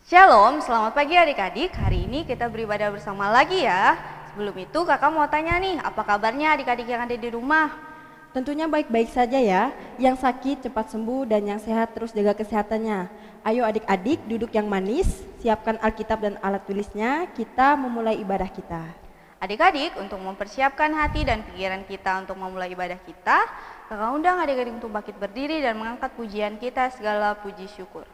Shalom, selamat pagi adik-adik. Hari ini kita beribadah bersama lagi ya. Sebelum itu kakak mau tanya nih, apa kabarnya adik-adik yang ada di rumah? Tentunya baik-baik saja ya. Yang sakit cepat sembuh dan yang sehat terus jaga kesehatannya. Ayo adik-adik duduk yang manis, siapkan Alkitab dan alat tulisnya, kita memulai ibadah kita. Adik-adik, untuk mempersiapkan hati dan pikiran kita untuk memulai ibadah kita, kakak undang adik-adik untuk bangkit berdiri dan mengangkat pujian kita segala puji syukur.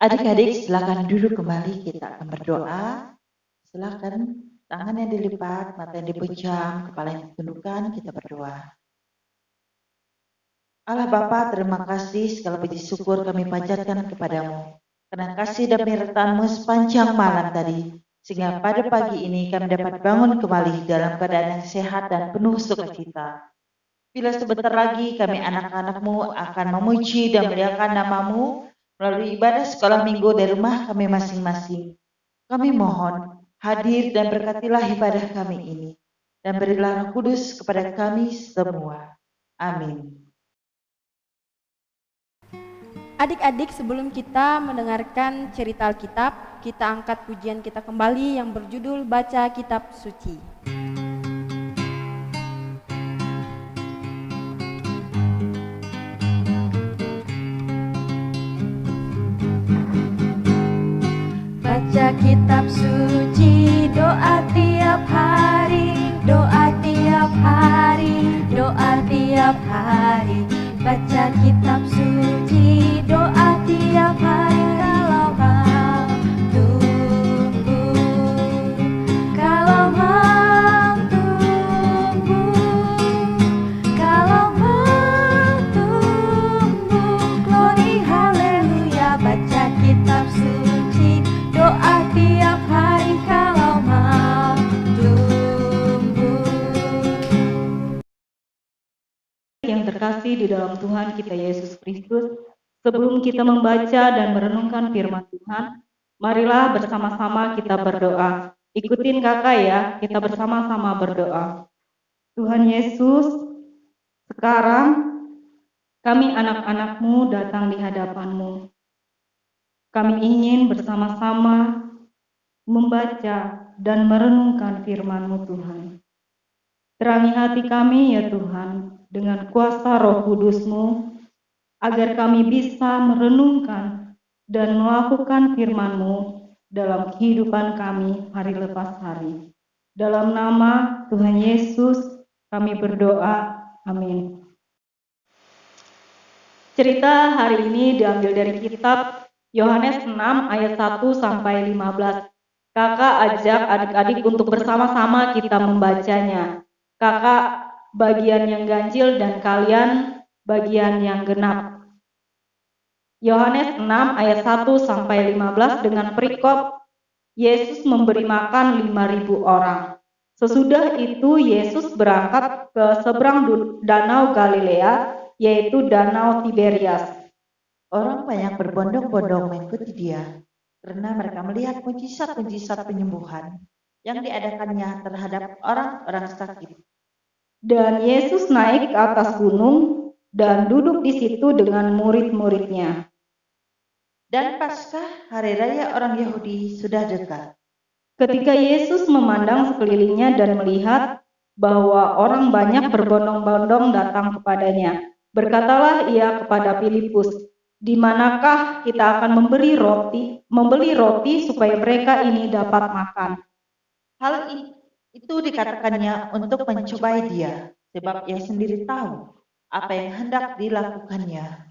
Adik-adik silakan duduk kembali, kita akan berdoa. Silakan tangan yang dilipat, mata yang dipejam, kepala yang ditundukkan, kita berdoa. Allah Bapa, terima kasih, segala puji syukur kami panjatkan kepadamu. Karena kasih dan penyertaan-Mu sepanjang malam tadi, sehingga pada pagi ini kami dapat bangun kembali dalam keadaan yang sehat dan penuh sukacita. Bila sebentar lagi kami anak-anak-Mu akan memuji dan memuliakan nama-Mu melalui ibadah sekolah minggu dari rumah kami masing-masing. Kami mohon hadir dan berkatilah ibadah kami ini, dan berilah Roh Kudus kepada kami semua. Amin. Adik-adik, sebelum kita mendengarkan cerita Alkitab, kita angkat pujian kita kembali yang berjudul Baca Kitab Suci. Baca kitab suci, doa tiap hari, doa tiap hari, doa tiap hari. Baca kitab suci, doa tiap hari. Kalau mau tumbuh, kalau mau tumbuh, kalau mau tumbuh, glory haleluya. Baca kitab suci, doa tiap hari kalau mau tumbuh. Yang terkasih di dalam Tuhan kita Yesus Kristus, sebelum kita membaca dan merenungkan firman Tuhan, marilah bersama-sama kita berdoa. Ikutin kakak ya, kita bersama-sama berdoa. Tuhan Yesus, sekarang kami anak-anak-Mu datang di hadapan-Mu. Kami ingin bersama-sama membaca dan merenungkan firman-Mu Tuhan. Terangi hati kami ya Tuhan, dengan kuasa Roh Kudus-Mu, agar kami bisa merenungkan dan melakukan firman-Mu dalam kehidupan kami hari lepas hari. Dalam nama Tuhan Yesus kami berdoa, amin. Cerita hari ini diambil dari kitab Yohanes 6 ayat 1 sampai 15. Kakak ajak adik-adik untuk bersama-sama kita membacanya. Kakak bagian yang ganjil dan kalian bagian yang genap. Yohanes 6 ayat 1 sampai 15 dengan perikop Yesus memberi makan 5.000 orang. Sesudah itu Yesus berangkat ke seberang danau Galilea, yaitu danau Tiberias. Orang banyak berbondong-bondong mengikuti dia karena mereka melihat mujizat-mujizat penyembuhan yang diadakannya terhadap orang-orang sakit. Dan Yesus naik ke atas gunung dan duduk di situ dengan murid-muridnya. Dan Paskah, hari raya orang Yahudi, sudah dekat. Ketika Yesus memandang sekelilingnya dan melihat bahwa orang banyak berbondong-bondong datang kepadanya, berkatalah ia kepada Filipus, "Di manakah kita akan membeli roti supaya mereka ini dapat makan?" Hal itu dikatakannya untuk mencobai dia, sebab ia sendiri tahu apa yang hendak dilakukannya.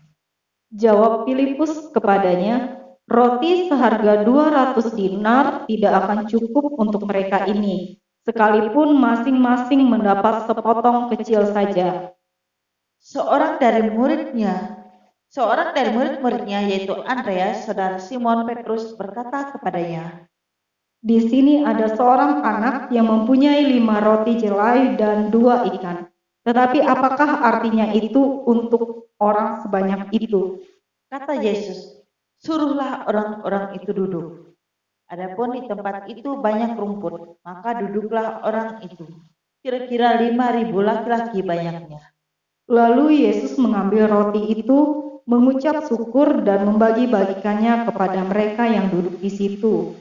Jawab Filipus kepadanya, "Roti seharga 200 dinar tidak akan cukup untuk mereka ini, sekalipun masing-masing mendapat sepotong kecil saja." Seorang dari murid-muridnya yaitu Andreas, saudara Simon Petrus, berkata kepadanya, "Di sini ada seorang anak yang mempunyai 5 roti jelai dan 2 ikan. Tetapi apakah artinya itu untuk orang sebanyak itu?" Kata Yesus, "Suruhlah orang-orang itu duduk." Adapun di tempat itu banyak rumput, maka duduklah orang itu. Kira-kira 5.000 laki-laki banyaknya. Lalu Yesus mengambil roti itu, mengucap syukur dan membagi-bagikannya kepada mereka yang duduk di situ.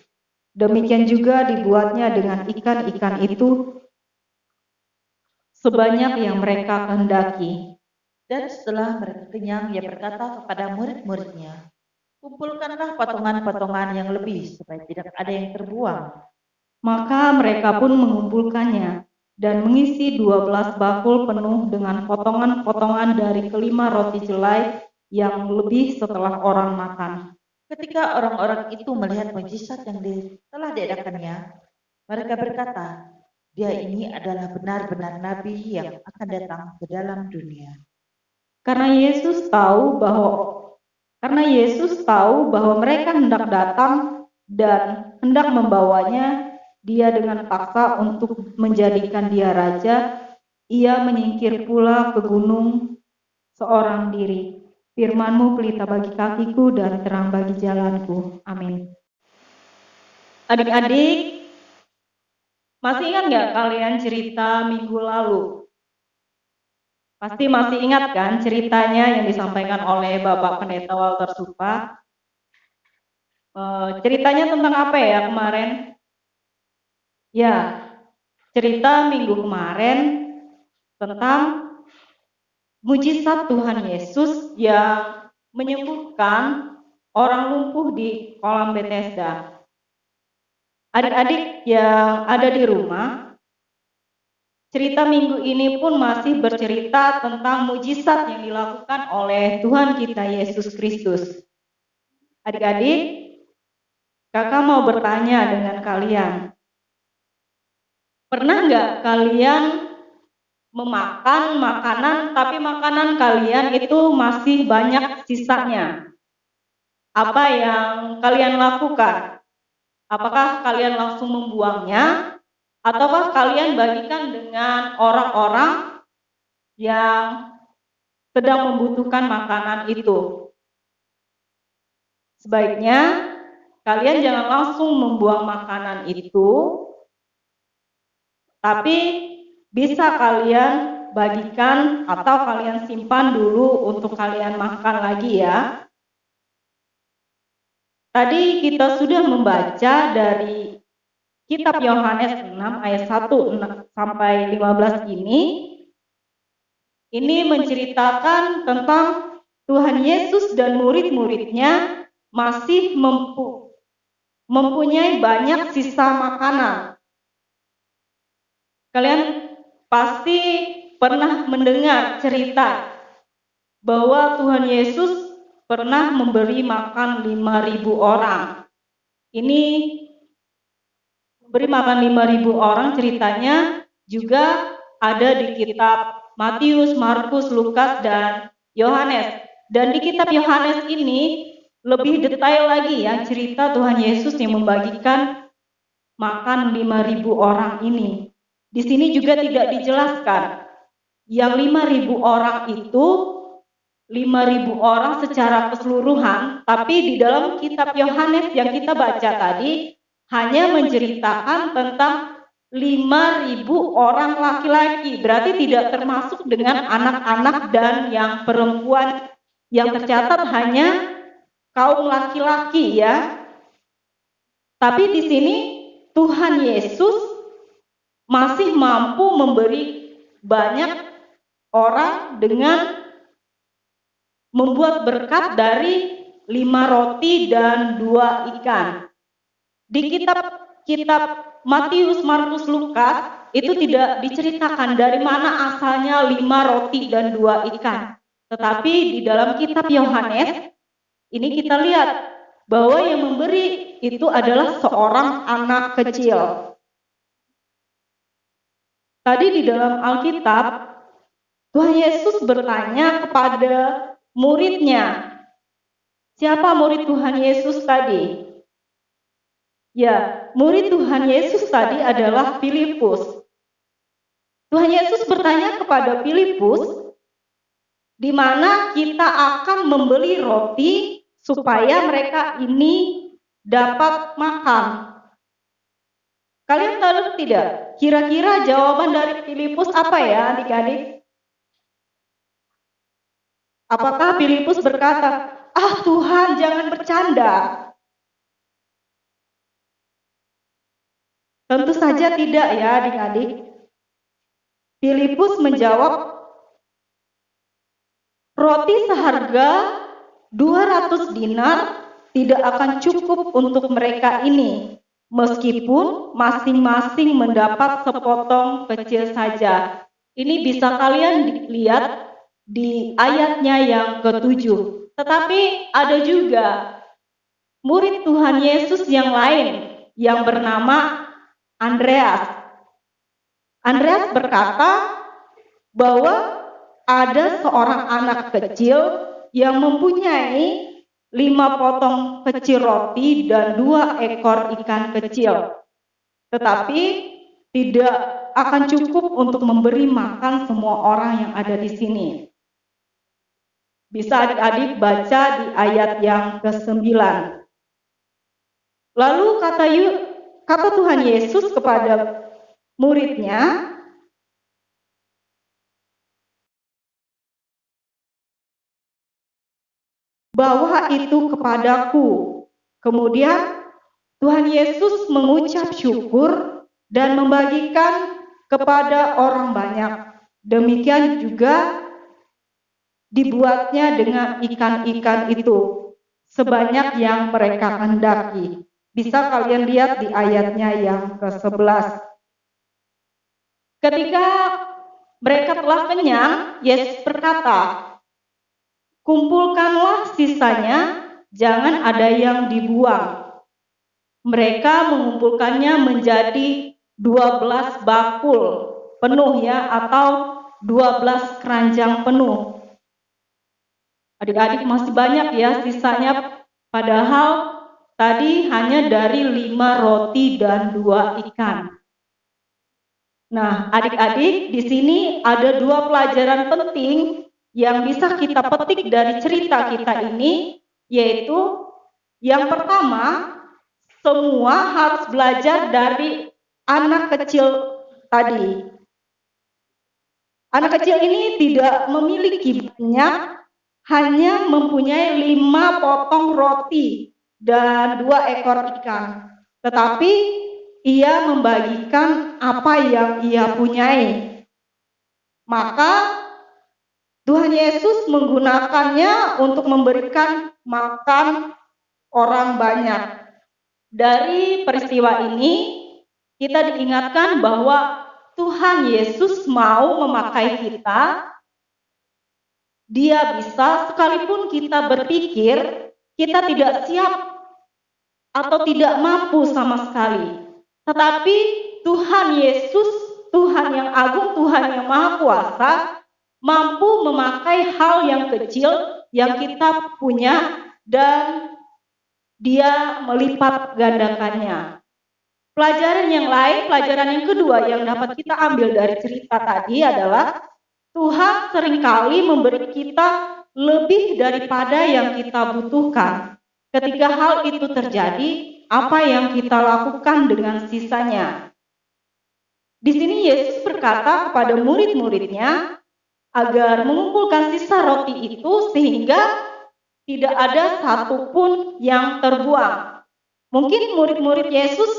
Demikian juga dibuatnya dengan ikan-ikan itu sebanyak yang mereka kehendaki. Dan setelah mereka kenyang, ia berkata kepada murid-muridnya, "Kumpulkanlah potongan-potongan yang lebih, supaya tidak ada yang terbuang." Maka mereka pun mengumpulkannya dan mengisi 12 bakul penuh dengan potongan-potongan dari kelima roti jelai yang lebih setelah orang makan. Ketika orang-orang itu melihat mujizat yang telah diadakannya, mereka berkata, "Dia ini adalah benar-benar nabi yang akan datang ke dalam dunia." Karena Yesus tahu bahwa mereka hendak datang dan hendak membawanya dia dengan paksa untuk menjadikan dia raja, ia menyingkir pula ke gunung seorang diri. Firman-Mu pelita bagi kakiku dan terang bagi jalanku. Amin. Adik-adik, masih ingat nggak kalian cerita minggu lalu? Pasti masih ingat kan ceritanya yang disampaikan oleh Bapak Pendeta Walter Supa? Ceritanya tentang apa ya kemarin? Ya, cerita minggu kemarin tentang mujizat Tuhan Yesus yang menyembuhkan orang lumpuh di kolam Bethesda. Adik-adik yang ada di rumah, cerita minggu ini pun masih bercerita tentang mujizat yang dilakukan oleh Tuhan kita Yesus Kristus. Adik-adik, kakak mau bertanya dengan kalian. Pernah nggak kalian memakan makanan, tapi makanan kalian itu masih banyak sisanya? Apa yang kalian lakukan? Apakah kalian langsung membuangnya? Ataukah kalian bagikan dengan orang-orang yang sedang membutuhkan makanan itu? Sebaiknya kalian jangan langsung membuang makanan itu, tapi bisa kalian bagikan atau kalian simpan dulu untuk kalian makan lagi ya. Tadi kita sudah membaca dari kitab Yohanes 6 ayat 1 sampai 15 ini. Ini menceritakan tentang Tuhan Yesus dan murid-muridnya masih mempunyai banyak sisa makanan. Kalian pasti pernah mendengar cerita bahwa Tuhan Yesus pernah memberi makan 5.000 orang. Ini memberi makan 5.000 orang ceritanya juga ada di kitab Matius, Markus, Lukas, dan Yohanes. Dan di kitab Yohanes ini lebih detail lagi ya cerita Tuhan Yesus yang membagikan makan 5.000 orang ini. Di sini juga tidak dijelaskan yang 5.000 orang itu 5.000 orang secara keseluruhan, tapi di dalam kitab Yohanes yang kita baca tadi hanya menceritakan tentang 5.000 orang laki-laki, berarti tidak termasuk dengan anak-anak dan yang perempuan, yang tercatat hanya kaum laki-laki ya. Tapi di sini Tuhan Yesus masih mampu memberi banyak orang dengan membuat berkat dari 5 roti dan 2 ikan. Di kitab Matius, Markus, Lukas itu tidak diceritakan dari mana asalnya 5 roti dan 2 ikan. Tetapi di dalam kitab Yohanes ini kita lihat bahwa yang memberi itu adalah seorang anak kecil. Tadi di dalam Alkitab Tuhan Yesus bertanya kepada muridnya. Siapa murid Tuhan Yesus tadi? Ya, murid Tuhan Yesus tadi adalah Filipus. Tuhan Yesus bertanya kepada Filipus, di mana kita akan membeli roti supaya mereka ini dapat makan. Kalian tahu tidak? Kira-kira jawaban dari Filipus apa ya, adik-adik? Apakah Filipus berkata, "Ah Tuhan, jangan bercanda"? Tentu saja tidak ya adik-adik. Filipus menjawab, roti seharga 200 dinar tidak akan cukup untuk mereka ini, meskipun masing-masing mendapat sepotong kecil saja. Ini bisa kalian lihat di ayatnya yang ke-7. Tetapi ada juga murid Tuhan Yesus yang lain yang bernama Andreas. Andreas berkata bahwa ada seorang anak kecil yang mempunyai 5 potong kecil roti dan 2 ekor ikan kecil. Tetapi tidak akan cukup untuk memberi makan semua orang yang ada di sini. Bisa adik-adik baca di ayat yang ke-9. Lalu kata Tuhan Yesus kepada muridnya, bawa itu kepadaku. Kemudian Tuhan Yesus mengucap syukur dan membagikan kepada orang banyak. Demikian juga dibuatnya dengan ikan-ikan itu, sebanyak yang mereka hendaki. Bisa kalian lihat di ayatnya yang ke-11. Ketika mereka telah kenyang, Yesus berkata, kumpulkanlah sisanya, jangan ada yang dibuang. Mereka mengumpulkannya menjadi 12 bakul penuh ya, atau 12 keranjang penuh. Adik-adik masih banyak ya sisanya, padahal tadi hanya dari 5 roti dan 2 ikan. Nah, adik-adik, di sini ada 2 pelajaran penting yang bisa kita petik dari cerita kita ini, yaitu yang pertama, semua harus belajar dari anak kecil tadi. Anak kecil ini tidak memiliki banyak, hanya mempunyai 5 potong roti dan 2 ekor ikan. Tetapi ia membagikan apa yang ia punyai. Maka Tuhan Yesus menggunakannya untuk memberikan makan orang banyak. Dari peristiwa ini kita diingatkan bahwa Tuhan Yesus mau memakai kita Dia bisa sekalipun kita berpikir kita tidak siap atau tidak mampu sama sekali. Tetapi Tuhan Yesus, Tuhan yang agung, Tuhan yang maha kuasa, mampu memakai hal yang kecil yang kita punya dan Dia melipat gandakannya. Pelajaran yang lain, pelajaran yang kedua yang dapat kita ambil dari cerita tadi adalah Tuhan seringkali memberi kita lebih daripada yang kita butuhkan. Ketika hal itu terjadi, apa yang kita lakukan dengan sisanya? Di sini Yesus berkata kepada murid-muridnya agar mengumpulkan sisa roti itu sehingga tidak ada satupun yang terbuang. Mungkin murid-murid Yesus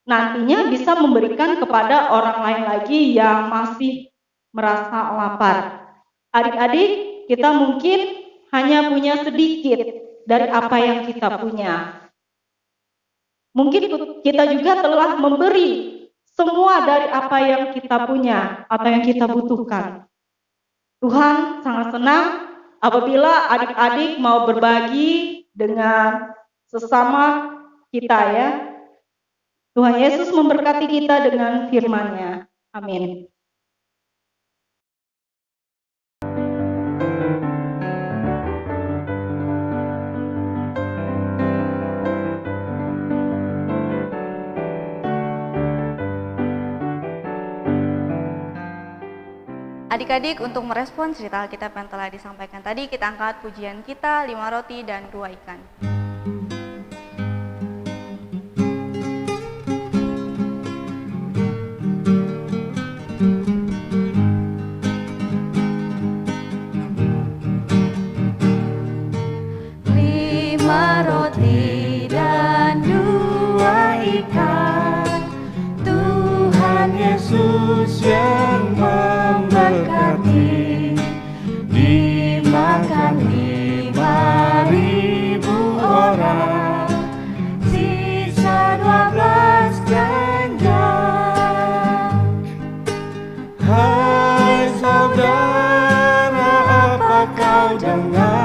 nantinya bisa memberikan kepada orang lain lagi yang masih merasa lapar. Adik-adik, kita mungkin hanya punya sedikit dari apa yang kita punya. Mungkin kita juga telah memberi semua dari apa yang kita punya, apa yang kita butuhkan. Tuhan sangat senang apabila adik-adik mau berbagi dengan sesama kita ya. Tuhan Yesus memberkati kita dengan firman-Nya. Amin. Adik-adik, untuk merespon cerita Alkitab yang telah disampaikan tadi, kita angkat pujian kita 5 roti dan 2 ikan. Roti dan 2 ikan, Tuhan Yesus yang memberkati, dimakan 5.000 orang, sisa 12 kenyang. Hai saudara, apa kau dengar?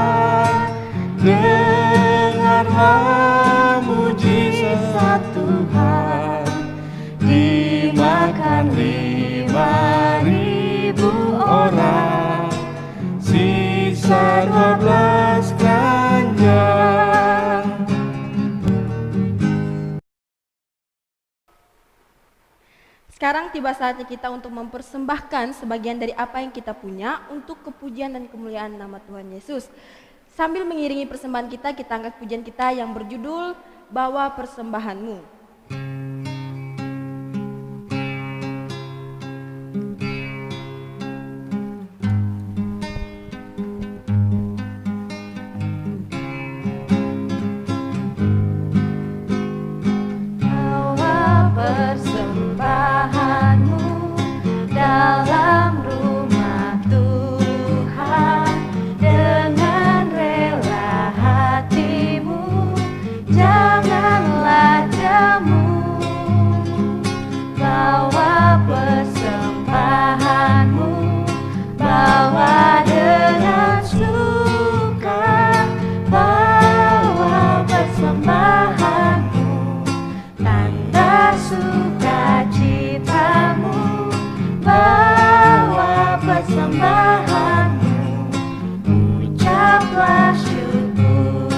Dengarlah mujizat Tuhan, dimakan 5.000 orang, sisa 12 kenyang. Sekarang tiba saatnya kita untuk mempersembahkan sebagian dari apa yang kita punya untuk kepujian dan kemuliaan nama Tuhan Yesus. Sambil mengiringi persembahan kita angkat pujian kita yang berjudul Bawa Persembahanmu. Bawa persembahanmu dalam rumah Tuhan, dengan rela hatimu, janganlah jemu. Bawa persembahanmu, bawa dengan suka, bawa persembahanmu, tanda sukacitamu, bawa persembahanmu, ucaplah syukur.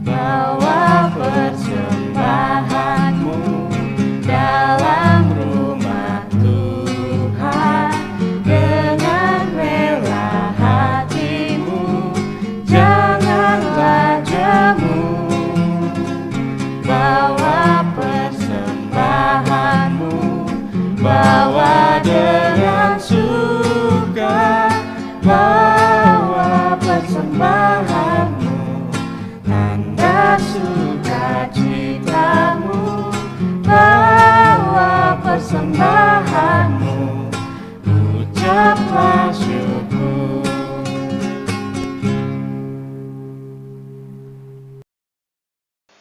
Bawa persembahanmu dalam rumah Tuhan, dengan rela hatimu, janganlah jemu. Bawa persembahanmu, bawa dengan suka, bawa persembahanmu, tanda sukacitamu, bawa persembahanmu, ucaplah syukur.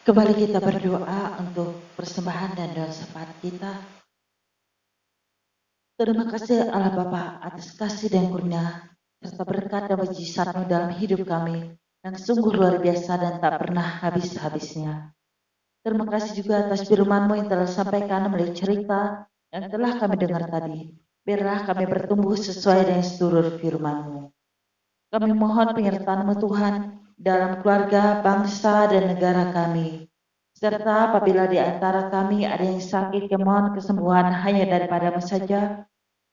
Kembali kita berdoa untuk persembahan dan doa syafaat kita. Terima kasih Allah Bapa atas kasih dan kurnia serta berkat dan mujizat-Mu dalam hidup kami yang sungguh luar biasa dan tak pernah habis-habisnya. Terima kasih juga atas firman-Mu yang telah disampaikan melalui cerita yang telah kami dengar tadi. Biarlah kami bertumbuh sesuai dengan seluruh firman-Mu. Kami mohon penyertaan-Mu Tuhan dalam keluarga, bangsa, dan negara kami. Serta apabila di antara kami ada yang sakit, mohon kesembuhan hanya daripada-Mu saja.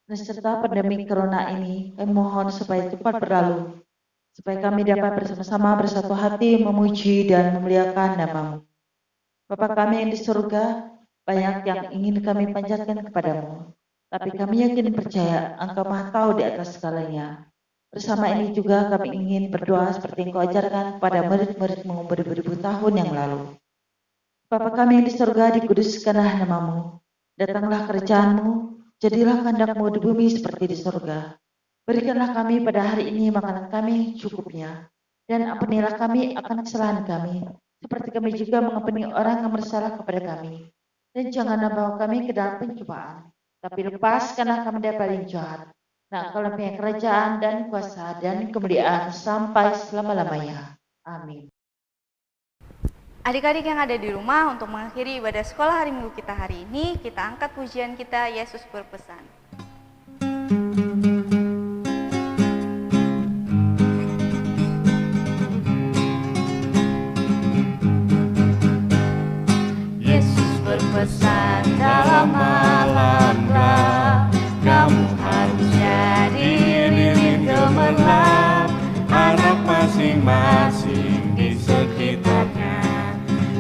Dan serta pandemi corona ini, kami mohon supaya cepat berlalu, supaya kami dapat bersama-sama bersatu hati memuji dan memuliakan nama-Mu. Bapa kami yang di surga, banyak yang ingin kami panjatkan kepadamu, tapi kami yakin percaya Engkau Maha tahu di atas segalanya. Bersama ini juga kami ingin berdoa seperti yang Kau ajarkan kepada murid-murid-Mu beribu-ribu tahun yang lalu. Bapa kami yang di surga, dikuduskanlah nama-Mu, datanglah kerajaan-Mu, jadilah kehendak-Mu di bumi seperti di surga. Berikanlah kami pada hari ini makanan kami cukupnya, dan ampunilah kami akan kesalahan kami, seperti kami juga mengampuni orang yang bersalah kepada kami. Dan janganlah bawa kami ke dalam pencobaan, tapi lepaskanlah kami dari yang jahat. Nah, Engkau punya kerajaan dan kuasa dan kemuliaan sampai selama-lamanya. Amin. Adik-adik yang ada di rumah, untuk mengakhiri ibadah sekolah hari Minggu kita hari ini, kita angkat pujian kita, Yesus berpesan. Yesus berpesan dalam malam gelap, kamu harus jadi lilin gemerlap, anak masing-masing di sekitarnya.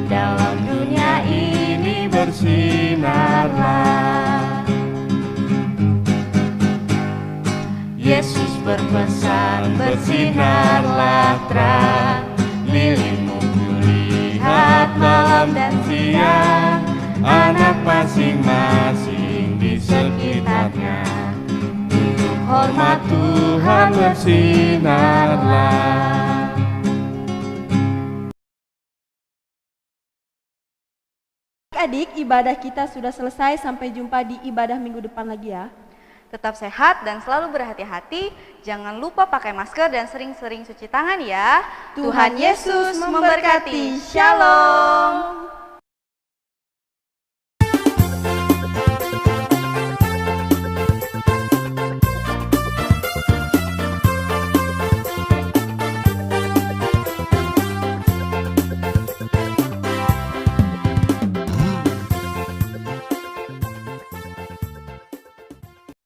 Dalam dunia ini bersinarlah. Yesus berpesan, bersinarlah terang, lilinmu kulihat malam dan siang, anak masing-masing di sekitarnya. Untuk hormat Tuhan bersinarlah. Adik, ibadah kita sudah selesai. Sampai jumpa di ibadah minggu depan lagi ya. Tetap sehat dan selalu berhati-hati. Jangan lupa pakai masker dan sering-sering cuci tangan ya. Tuhan Yesus memberkati. Shalom.